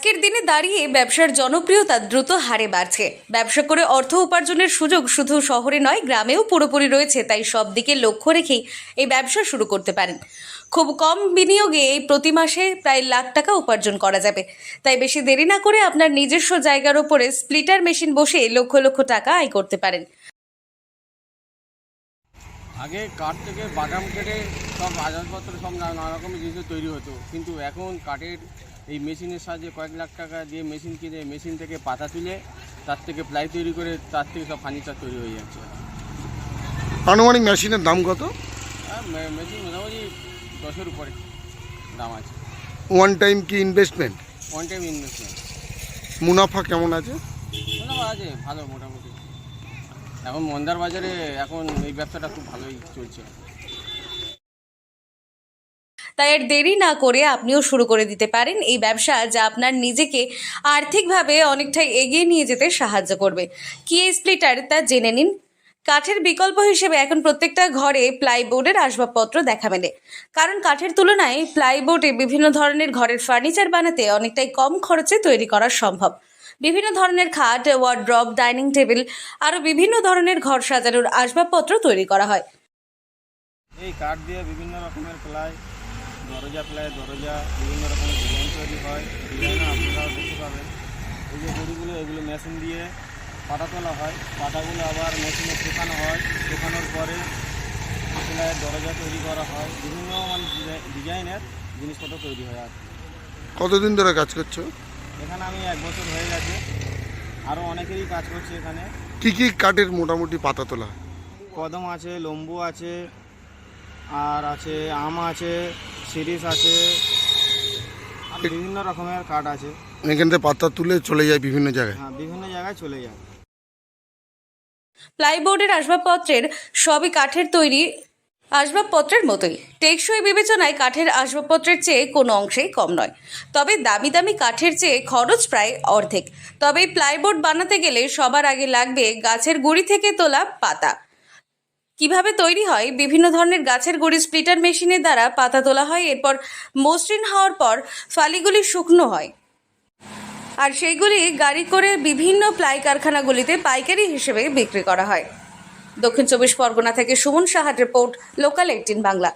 আজকের দিনে দাঁড়িয়ে ব্যবসার জনপ্রিয়তা দ্রুত হারে বাড়ছে। ব্যবসা করে অর্থ উপার্জনের সুযোগ শুধু শহরে নয়, গ্রামেও পুরোপুরি রয়েছে। তাই সব দিকে লক্ষ্য রেখেই এই ব্যবসা শুরু করতে পারেন। খুব কম বিনিয়োগে এই প্রতি মাসে প্রায় লাখ টাকা উপার্জন করা যাবে। তাই বেশি দেরি না করে আপনার নিজস্ব জায়গার ওপরে স্প্লিটার মেশিন বসে লক্ষ লক্ষ টাকা আয় করতে পারেন। আগে কাঠ থেকে বাদাম কেটে সব আসবাবপত্র সব নানা রকমের জিনিস তৈরি হতো, কিন্তু এখন কাঠের এই মেশিনের সাহায্যে কয়েক লাখ টাকা দিয়ে মেশিন কিনে মেশিন থেকে পাতা তুলে তার থেকে প্লাই তৈরি করে তার থেকে সব ফার্নিচার তৈরি হয়ে যাচ্ছে। আনুমানিক মেশিনের দাম কত? মেশিন মোটামুটি 10-এর উপরে দাম আছে। ওয়ান টাইম কি ইনভেস্টমেন্ট? One time investment. মুনাফা কেমন আছে? মুনাফা আছে ভালো মোটামুটি। এখন মন্দার বাজারে এখন এই ব্যবসাটা খুব ভালোই চলছে। তাই আর দেরি না করে আপনিও শুরু করে দিতে পারেন এই ব্যবসা, যা আপনার নিজেকে আর্থিকভাবে অনেকটাই এগিয়ে নিয়ে যেতে সাহায্য করবে। কি এই স্প্লিটার তা জেনে নিন। কাঠের বিকল্প হিসেবে এখন প্রত্যেকটা ঘরে প্লাইবোর্ডের আসবাবপত্র দেখা মেলে, কারণ কাঠের তুলনায় প্লাইবোর্ডে বিভিন্ন ধরনের ঘরের ফার্নিচার বানাতে অনেকটাই কম খরচে তৈরি করা সম্ভব। বিভিন্ন ধরনের খাট, ওয়ার্ড্রব, ডাইনিং টেবিল আরও বিভিন্ন ধরনের ঘর সাজানোর আসবাবপত্র তৈরি করা হয়। এই কাঠ দিয়ে বিভিন্ন রকমের প্লাই, দরজা বিভিন্ন রকমের ডিজাইন তৈরি হয়। ডিজাইনও আপনারাও দেখতে পাবেন। এই যে দড়িগুলো, এগুলো মেশিন দিয়ে পাতা তোলা হয়। পাতাগুলো আবার মেশিনে শুকানো হয়। শুকানোর পরে প্লাইয়ের দরজা তৈরি করা হয়। বিভিন্ন ডিজাইনের জিনিসপত্র তৈরি হয়। আর কতদিন ধরে কাজ করছো এখানে আমি 1 বছর হয়ে গেছে। আরও অনেকেরই কাজ করছে এখানে। কি কি কাঠের মোটামুটি পাতা তোলা হয়? কদম আছে, লম্বু আছে, আর আছে আম আছে, সিরিজ আছে, আর বিভিন্ন রকমের কাঠ আছে। এখান থেকে পাতা তুলে চলে যায় বিভিন্ন জায়গায়। হ্যাঁ, বিভিন্ন জায়গায় চলে যায়। প্লাইবোর্ডের আসবাবপত্রের সবই কাঠের তৈরি আসবাবপত্রের মতোই। টেকসই বিবেচনায় কাঠের আসবাবপত্রের চেয়ে কোনো অংশেই কম নয়। তবে দামি দামি কাঠের চেয়ে খরচ প্রায় অর্ধেক। তবে প্লাইবোর্ড বানাতে গেলে সবার আগে লাগবে গাছের গুঁড়ি থেকে তোলা পাতা। কিভাবে তৈরি হয়? বিভিন্ন ধরনের গাছের গুঁড়ি স্প্লিটার মেশিনের দ্বারা পাতা তোলা হয়। এরপর মসৃণ হওয়ার পর ফালিগুলি শুকনো হয়, আর সেইগুলি গাড়ি করে বিভিন্ন প্লাই কারখানাগুলিতে পাইকারি হিসেবে বিক্রি করা হয়। দক্ষিণ 24 পরগনা থেকে সুমন সাহার রিপোর্ট, লোকাল 18 বাংলা।